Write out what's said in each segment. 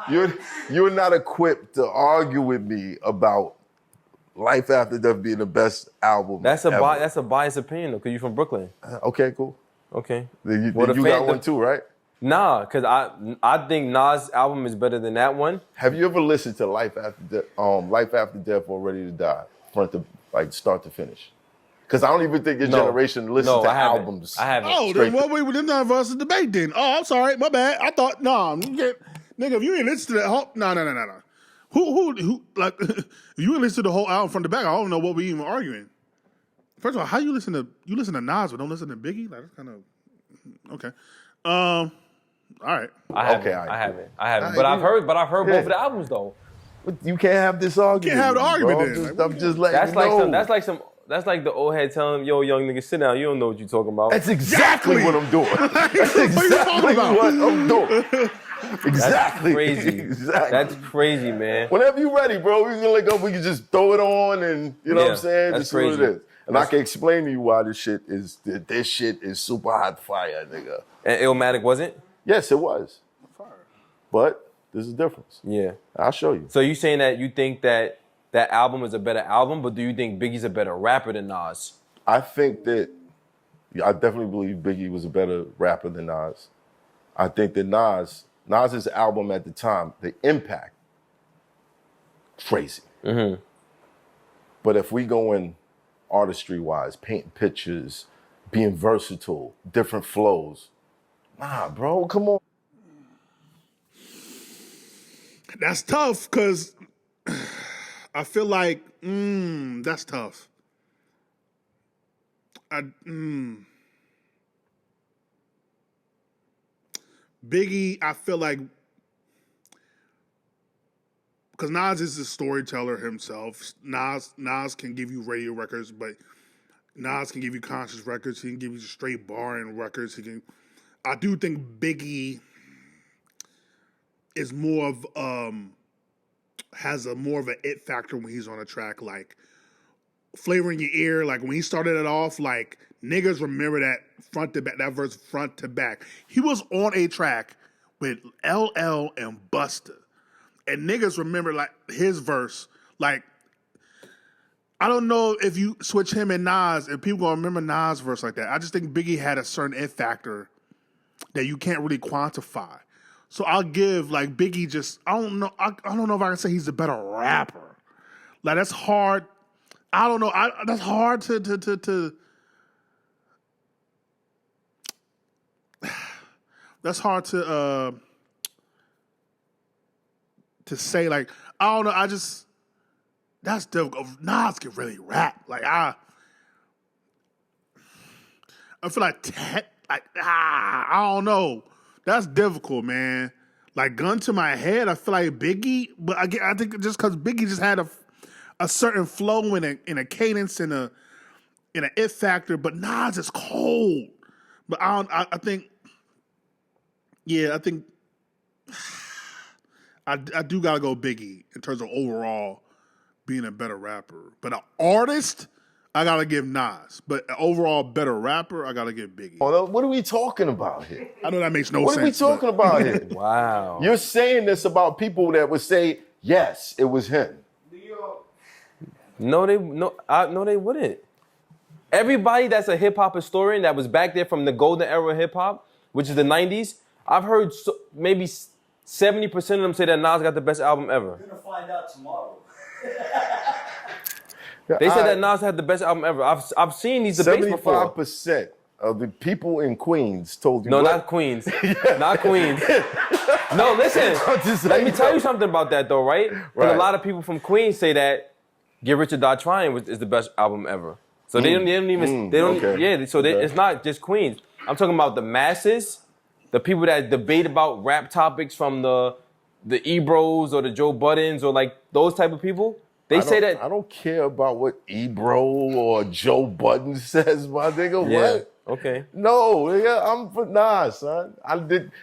you're not equipped to argue with me about Life After Death being the best album. That's a biased opinion though, because you're from Brooklyn. Okay, cool. Okay. Then you got one too, right? Nah, because I think Nas' album is better than that one. Have you ever listened to Life After Death or Ready to Die, start to finish? Because I don't even think your generation listens to albums. I haven't. Oh, then then none of us to debate then. Oh, I'm sorry, my bad. I thought nigga, if you ain't listen to that whole no. Who like if you ain't listen to the whole album from the back, I don't know what we even arguing. First of all, how you listen to Nas but don't listen to Biggie? Like that's kind of okay. All right. I haven't. But I've heard both of the albums though. You can't have this argument. You can't have the argument then. I'm just letting you know. That's like the old head telling him, yo, young nigga, sit down. You don't know what you're talking about. That's exactly what I'm doing. That's exactly what I'm doing. Exactly. That's crazy. Exactly. That's crazy, man. Whenever you're ready, bro, we can link up. We can just throw it on and, you know what I'm saying? That's just see what it is. And I can explain to you why this shit is super hot fire, nigga. And Illmatic wasn't? Yes, it was. But there's a difference. Yeah. I'll show you. So you saying that you think that album is a better album, but do you think Biggie's a better rapper than Nas? I think that, I definitely believe Biggie was a better rapper than Nas. I think that Nas's album at the time, the impact, crazy. Mm-hmm. But if we go in artistry-wise, painting pictures, being versatile, different flows, nah, bro, come on. That's tough because I feel like that's tough. Biggie, I feel like because Nas is a storyteller himself. Nas can give you radio records, but Nas can give you conscious records. He can give you straight barring records. I do think Biggie is more of has a more of an it factor when he's on a track, like flavor in your ear. Like when he started it off, like niggas remember that front to back, that verse front to back. He was on a track with LL and Busta, and niggas remember like his verse. Like I don't know if you switch him and Nas, if people gonna remember Nas' verse like that. I just think Biggie had a certain it factor that you can't really quantify. So I'll give like Biggie just I don't know if I can say he's a better rapper. Like that's hard. I don't know. That's hard to that's hard to say. Like I don't know. That's difficult. Nas can really rap. Like I feel like I don't know. That's difficult, man. Like gun to my head, I feel like Biggie, but I think just because Biggie just had a certain flow and a cadence and an it factor, but Nas is cold. But I think I do gotta go Biggie in terms of overall being a better rapper. But an artist, I gotta give Nas. But an overall better rapper, I gotta give Biggie. What are we talking about here? I know that makes no sense. What are we talking about here? Wow. You're saying this about people that would say, yes, it was him. No, they wouldn't. Everybody that's a hip hop historian that was back there from the golden era of hip hop, which is the 90s, I've heard maybe 70% of them say that Nas got the best album ever. We're gonna find out tomorrow. They said that Nas had the best album ever. I've seen these debates before. 75% of the people in Queens told you. No, not Queens. Not Queens. No, listen. Let me tell you something about that though, right? Because a lot of people from Queens say that Get Rich or Die Trying is the best album ever. So it's not just Queens. I'm talking about the masses, the people that debate about rap topics from the Ebros or the Joe Buddens or like those type of people. They say that I don't care about what Ebro or Joe Budden says, my nigga. Yeah, what? okay. No, nigga, I'm for Nas, son.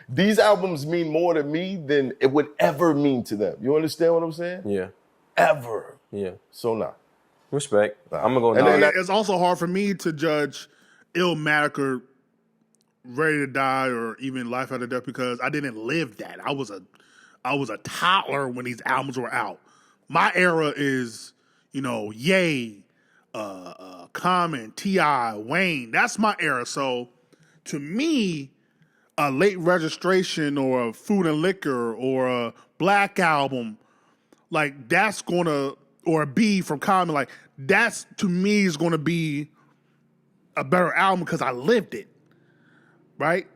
These albums mean more to me than it would ever mean to them. You understand what I'm saying? Yeah. Ever. Yeah. So nah. Respect. Nah. I'm gonna go Nas. It's also hard for me to judge Illmatic or Ready to Die or even Life After Death because I didn't live that. I was a toddler when these albums were out. My era is, Ye, Common, T.I., Wayne. That's my era. So to me, a Late Registration or a Food and Liquor or a Black Album, like that's gonna, or a B from Common, like that's to me is gonna be a better album because I lived it, right?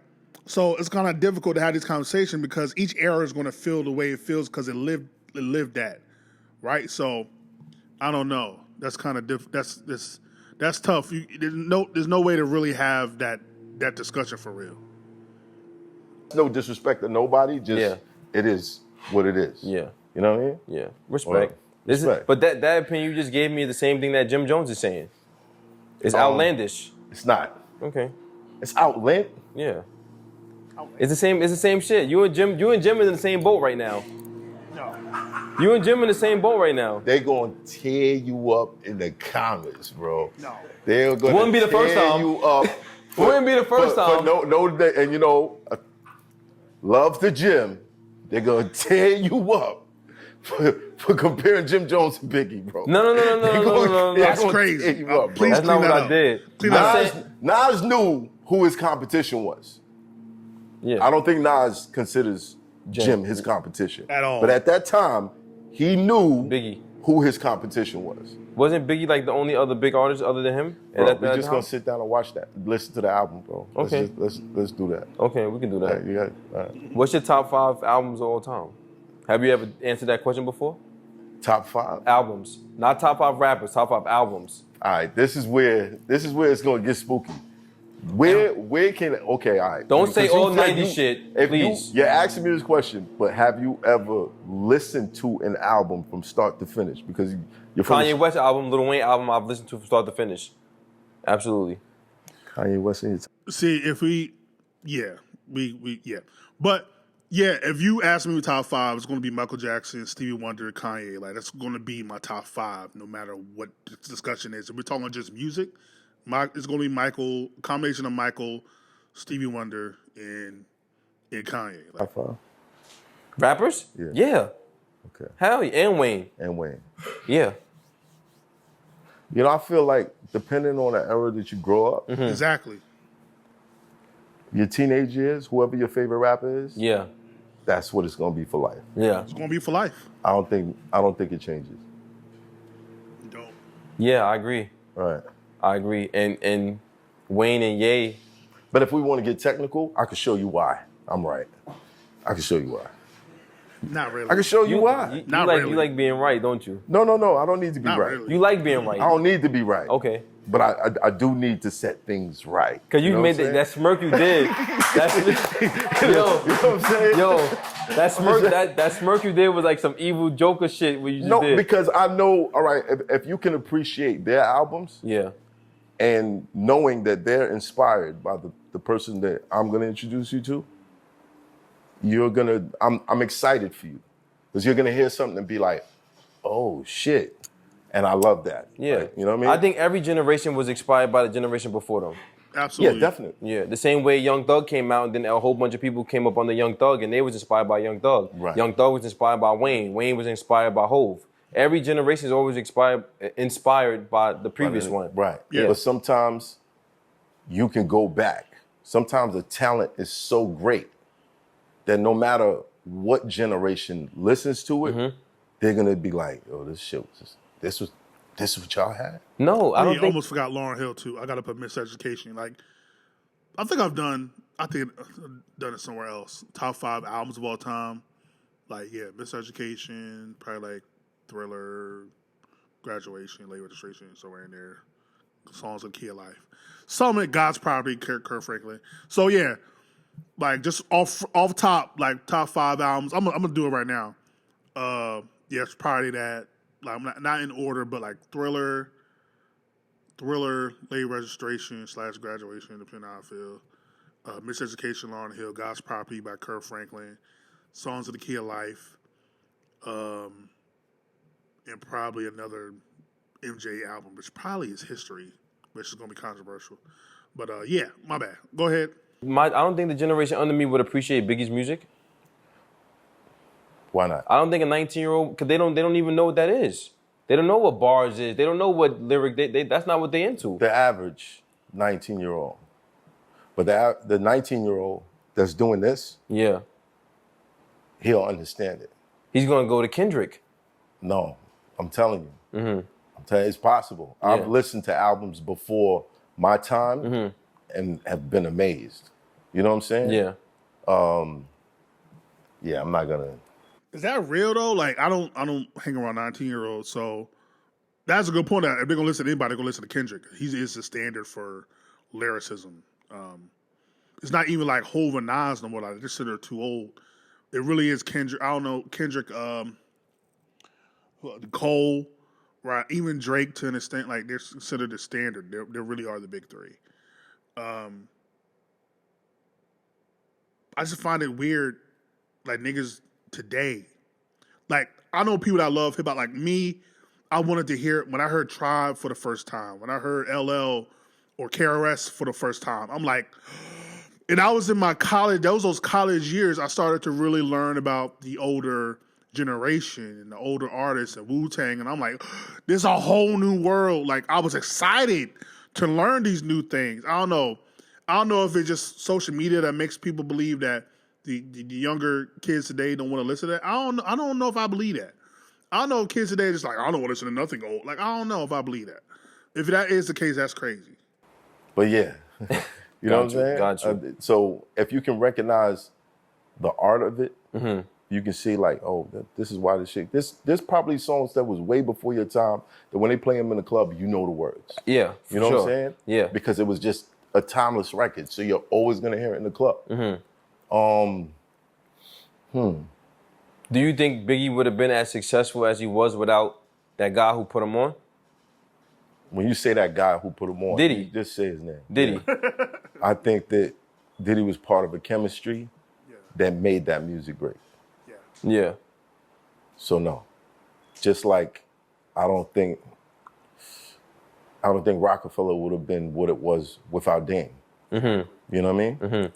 So it's kind of difficult to have this conversation because each era is going to feel the way it feels because it lived that, right? So I don't know. That's kind of that's tough. There's no way to really have that discussion for real. No disrespect to nobody. Just it is what it is. Yeah. You know what I mean? Yeah. Respect. Respect. But that opinion you just gave me is the same thing that Jim Jones is saying. It's outlandish. It's not. Okay. It's outlandish. Yeah. It's the same shit. You and Jim are in the same boat right now. No. You and Jim in the same boat right now. They gonna tear you up in the comments, bro. No. They're gonna Wouldn't be the first tear time. you up. Wouldn't be the first time. And love to Jim. They're gonna tear you up for comparing Jim Jones to Biggie, bro. No. That's crazy. Tear you up, bro. Please That's not clean what that I up. did. Clean that up. Nas knew who his competition was. Yeah. I don't think Nas considers Jim his competition At all. But at that time, he knew Biggie. who his competition was. Wasn't Biggie like the only other big artist other than him? Bro, we're just gonna sit down and watch that. Listen to the album, bro. Okay. Let's do that. Okay, we can do that. All right. What's your top 5 albums of all time? Have you ever answered that question before? Top 5. Albums, not top 5 rappers. Top 5 albums. All right, this is where it's gonna get spooky. Where can all right? Don't say Because all you said 90s shit, if please. You're asking me this question, but have you ever listened to an album from start to finish? Because you're from Kanye West album, Lil Wayne album, I've listened to from start to finish. Absolutely. Kanye West is See, if we but yeah, if you ask me top 5, it's going to be Michael Jackson, Stevie Wonder, Kanye. Like that's going to be my top 5, no matter what the discussion is. If we're talking just music, it's going to be Michael, combination of Michael, Stevie Wonder, and Kanye. Like, top 5. Rappers? Yeah. Okay. Hell yeah. And Wayne. And Wayne. Yeah. I feel like depending on the era that you grow up, Exactly. your teenage years, whoever your favorite rapper is, Yeah. that's what it's gonna be for life. Yeah. It's going to be for life. I don't think it changes. Don't. Yeah, I agree. Right. I agree. And Wayne and Ye. But if we want to get technical, I can show you why I'm right. I can show you why. Not really. I can show you why. Really. You like being right, don't you? No. I don't need to be Not right. really. You like being right. I don't need to be right. Okay. But I do need to set things right. Because you know made what I'm that smirk you did. That's you know what I'm saying? that smirk you did was like some evil Joker shit what you just did. No, because I know, all right, if you can appreciate their albums Yeah. and knowing that they're inspired by the person that I'm going to introduce you to, I'm excited for you. Because you're going to hear something and be like, oh, shit. And I love that. Yeah. Like, you know what I mean? I think every generation was inspired by the generation before them. Absolutely. Yeah, definitely. Yeah, the same way Young Thug came out, and then a whole bunch of people came up on the Young Thug, and they was inspired by Young Thug. Right. Young Thug was inspired by Wayne. Wayne was inspired by Hove. Every generation is always inspired by the previous one. Right. Yeah. But sometimes you can go back. Sometimes the talent is so great that no matter what generation listens to it, they're going to be like, oh, this shit was just, this is what y'all had? No, I don't think. Almost forgot Lauryn Hill too. I got to put Miseducation. Like, I think I've done it somewhere else. Top 5 albums of all time. Like, yeah, Miseducation, probably like Thriller, Graduation, Late Registration, somewhere in there. Songs of Key of Life. Some of God's Property, Kirk Franklin. So yeah, like just off top, like top 5 albums. I'm gonna do it right now. Yeah, it's probably that. Like, I'm not in order, but like Thriller, Late Registration / Graduation, depending on how I feel. Miseducation, Lauryn Hill, God's Property by Kirk Franklin, Songs of the Key of Life, and probably another MJ album, which probably is History, which is going to be controversial. But yeah, my bad. Go ahead. I don't think the generation under me would appreciate Biggie's music. Why not? I don't think a 19-year-old, because they don't even know what that is. They don't know what bars is. They don't know what lyric. That's not what they into. The average 19-year-old. But the 19-year-old that's doing this, Yeah. he'll understand it. He's gonna go to Kendrick. No, I'm telling you. I'm telling you, it's possible. Yeah. I've listened to albums before my time and have been amazed. You know what I'm saying? Yeah. Yeah, I'm not gonna. Is that real though? Like I don't hang around 19-year-olds, so that's a good point. If they're gonna listen to anybody, they're gonna listen to Kendrick. He is the standard for lyricism. It's not even like Hov and Nas no more. Like they're considered too old. It really is Kendrick. I don't know Kendrick, Cole, right? Even Drake to an extent. Like they're considered the standard. They really are the big three. I just find it weird, like niggas today. Like I know people that love hip hop. Like me, I wanted to hear when I heard Tribe for the first time. When I heard LL or KRS for the first time, I'm like. And I was in my college, those college years, I started to really learn about the older generation and the older artists and Wu-Tang. And I'm like, there's a whole new world. Like, I was excited to learn these new things. I don't know. I don't know if it's just social media that makes people believe that the younger kids today don't want to listen to that. I don't know if I believe that. I don't know if kids today are just like, I don't want to listen to nothing old. Like, I don't know if I believe that. If that is the case, that's crazy. But yeah. You know what I'm saying? Got you. So if you can recognize the art of it, you can see like, oh, this is why this shit. There's probably songs that was way before your time that when they play them in the club, you know the words. Yeah, you know sure. what I'm saying? Yeah, because it was just a timeless record, so you're always gonna hear it in the club. Do you think Biggie would have been as successful as he was without that guy who put him on? When you say that guy who put him on, Diddy. you just say his name. Diddy. I think that Diddy was part of a chemistry that made that music great. Yeah. So no, just like I don't think Rockefeller would have been what it was without Dame. You know what I mean?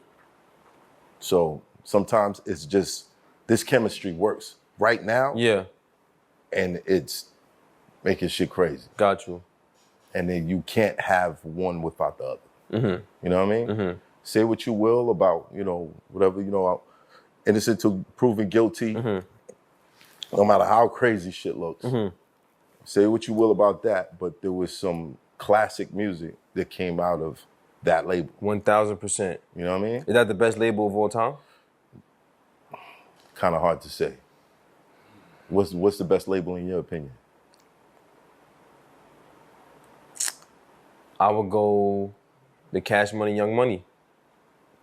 So sometimes it's just this chemistry works right now. Yeah. And it's making shit crazy. Got you. And then you can't have one without the other. You know what I mean? Say what you will about, whatever, innocent to proven guilty, no matter how crazy shit looks. Say what you will about that, but there was some classic music that came out of that label. 1,000%. You know what I mean? Is that the best label of all time? Kind of hard to say. What's the best label in your opinion? I would go the Cash Money, Young Money.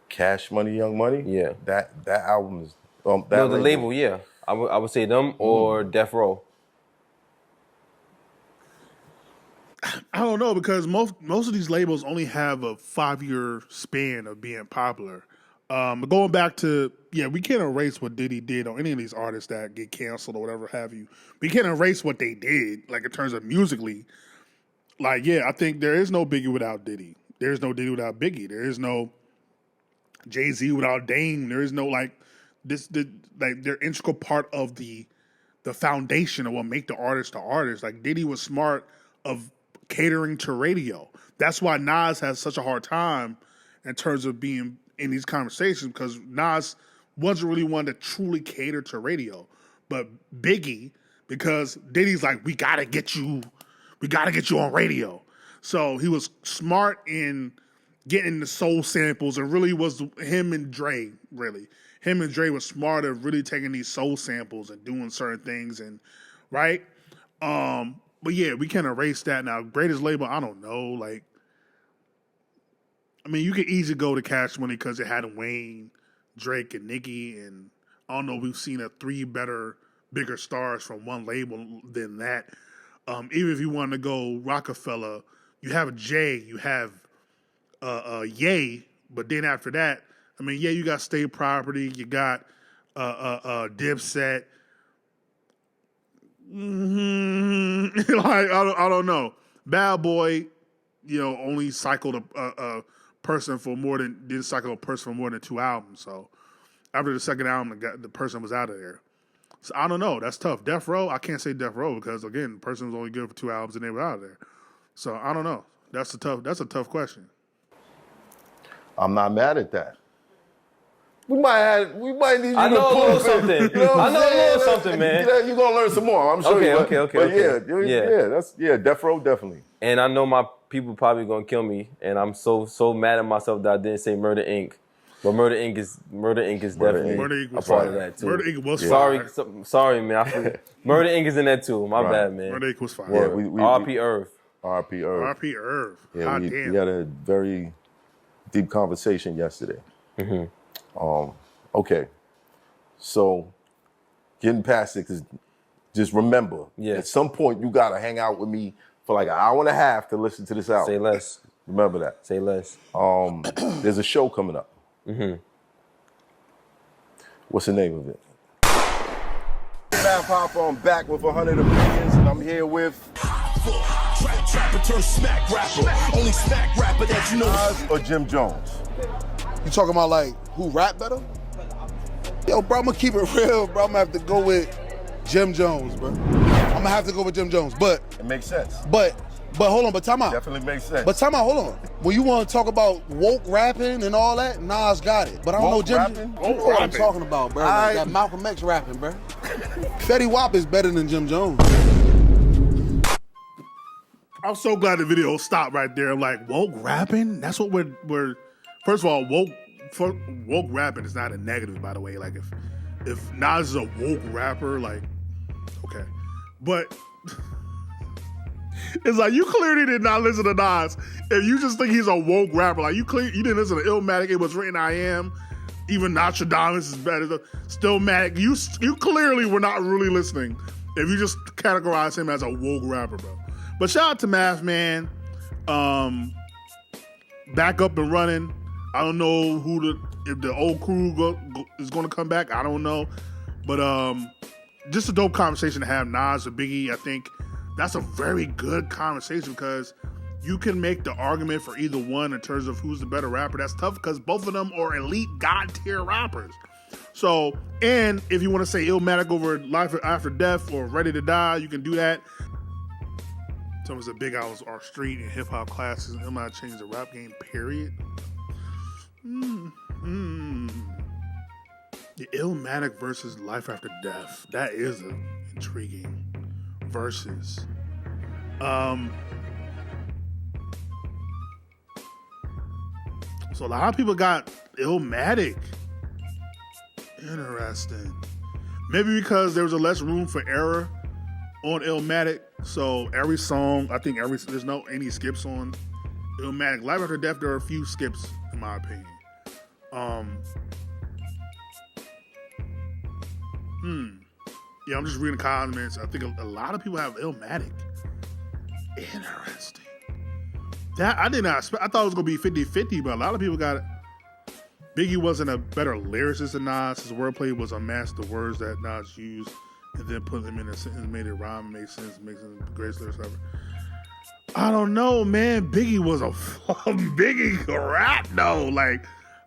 Cash Money, Young Money? Yeah. That album is the label, yeah. I would say them or Death Row. I don't know because most of these labels only have a 5-year span of being popular. But going back to we can't erase what Diddy did on any of these artists that get canceled or whatever have you. We can't erase what they did, like in terms of musically. Like I think there is no Biggie without Diddy. There is no Diddy without Biggie. There is no Jay-Z without Dame. There is no they're integral part of the foundation of what make the artist. Like Diddy was smart of catering to radio. That's why Nas has such a hard time in terms of being in these conversations because Nas wasn't really one to truly cater to radio. But Biggie, because Diddy's like, we gotta get you on radio. So he was smart in getting the soul samples and really was him and Dre, really. Him and Dre was smart at really taking these soul samples and doing certain things and right? But we can't erase that now. Greatest label, I don't know. Like, I mean, you could easily go to Cash Money because it had Wayne, Drake, and Nicki, and I don't know. We've seen 3 bigger stars from one label than that. Even if you want to go Rockefeller, you have Jay, you have Ye, but then after that, I mean, you got State Property, you got Dipset. Like I don't know. Bad Boy, only cycled a person for more than 2 albums. So after the second album, the person was out of there. So I don't know. That's tough. Death Row, I can't say Death Row because again, the person was only good for 2 albums and they were out of there. So I don't know. That's a tough question. I'm not mad at that. We might need you I know to a pull little it. something. You know what I I'm know a saying? little something, man. You're gonna learn some more. I'm sure. Okay. Death Row definitely. And I know my people probably gonna kill me, and I'm so mad at myself that I didn't say Murder Inc. But Murder Inc. is definitely Murder Inc. a was part fire. of that too. Murder Inc. was fire. Sorry, man. Murder Inc. is in that too. My bad, man. Murder Inc. was fire. Yeah, R.P. Irv. R.P. Irv. R.P. Irv. Yeah, God we damn. had a very deep conversation yesterday. Okay, so getting past it, because just remember, at some point you gotta hang out with me for like an hour and a half to listen to this album. Say less. Remember that. Say less. There's a show coming up. What's the name of it? Hiphop, I'm back with 100 opinions, and I'm here with Trapper turn smack rapper. Only smack rapper that you know. Nas or Jim Jones. You talking about like who rap better? Yo, bro, I'm gonna keep it real, bro. I'm gonna have to go with Jim Jones, bro. I'm gonna have to go with Jim Jones, but It makes sense. but hold on, but time out. Definitely makes sense. But time out, hold on. When you want to talk about woke rapping and all that, Nas got it. But I don't Woke know Jim. rapping? You know what I'm rapping. talking about, bro. I- That Malcolm X rapping, bro. Fetty Wap is better than Jim Jones. I'm so glad the video stopped right there. I'm like, woke rapping? That's what we're first of all, woke rapping is not a negative, by the way. Like if Nas is a woke rapper, like, okay. But it's like you clearly did not listen to Nas. If you just think he's a woke rapper, like you didn't listen to Illmatic, It Was Written, I Am, even Nostradamus is better. Stillmatic, you clearly were not really listening if you just categorize him as a woke rapper, bro. But shout out to Math Man. Back up and running. I don't know if the old crew is going to come back. I don't know. But just a dope conversation to have Nas or Biggie. I think that's a very good conversation because you can make the argument for either one in terms of who's the better rapper. That's tough because both of them are elite God tier rappers. So, and if you want to say Illmatic over Life After Death or Ready to Die, you can do that. Some of the big albums are street and hip hop classes, and Illmatic changed the rap game, period. The Illmatic versus Life After Death. That is an intriguing versus. So a lot of people got Illmatic. Interesting. Maybe because there was a less room for error on Illmatic. So every song, I think there's no any skips on Illmatic. Life After Death, there are a few skips in my opinion. Yeah, I'm just reading comments. I think a lot of people have Illmatic. Interesting. That I did not expect. I thought it was gonna be 50-50, but a lot of people got it. Biggie wasn't a better lyricist than Nas. His wordplay was unmasked the words that Nas used and then put them in a sentence, made it rhyme, make sense, makes it the greatest lyrics ever. I don't know, man. Biggie was a Biggie could rap though. Like,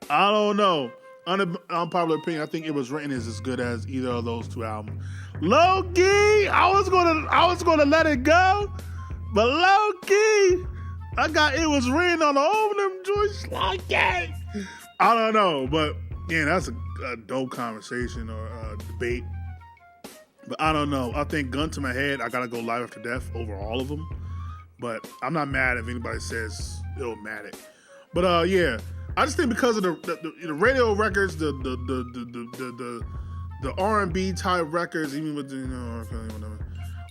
I don't know. Unpopular opinion, I think It Was Written is as good as either of those two albums. Low-key, I was gonna let it go, but low-key, I got It Was Written on all of them joints like that. I don't know, but yeah, that's a dope conversation or debate. But I don't know. I think gun to my head, I gotta go Life After Death over all of them. But I'm not mad if anybody says Illmatic. But yeah, I just think because of the radio records, the R&B type records, even with the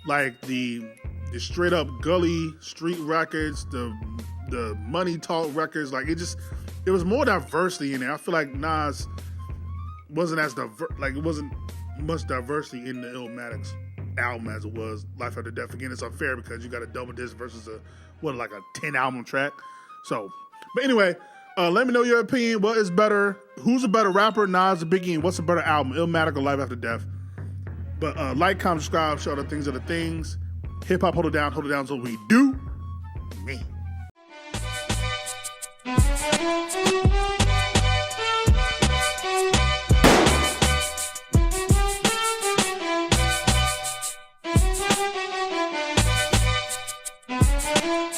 like the straight up gully street records, the money talk records, like it was more diversity in there. I feel like Nas wasn't as it wasn't much diversity in the Illmatic's album as it was Life After Death. Again, it's unfair because you got a double disc versus a 10 album track. So, but anyway, let me know your opinion. What is better? Who's a better rapper, Nas or Biggie? And what's a better album, Illmatic or Life After Death? But like, comment, subscribe, show the things are the things. Hip hop, hold it down so we do. Me. Biggie.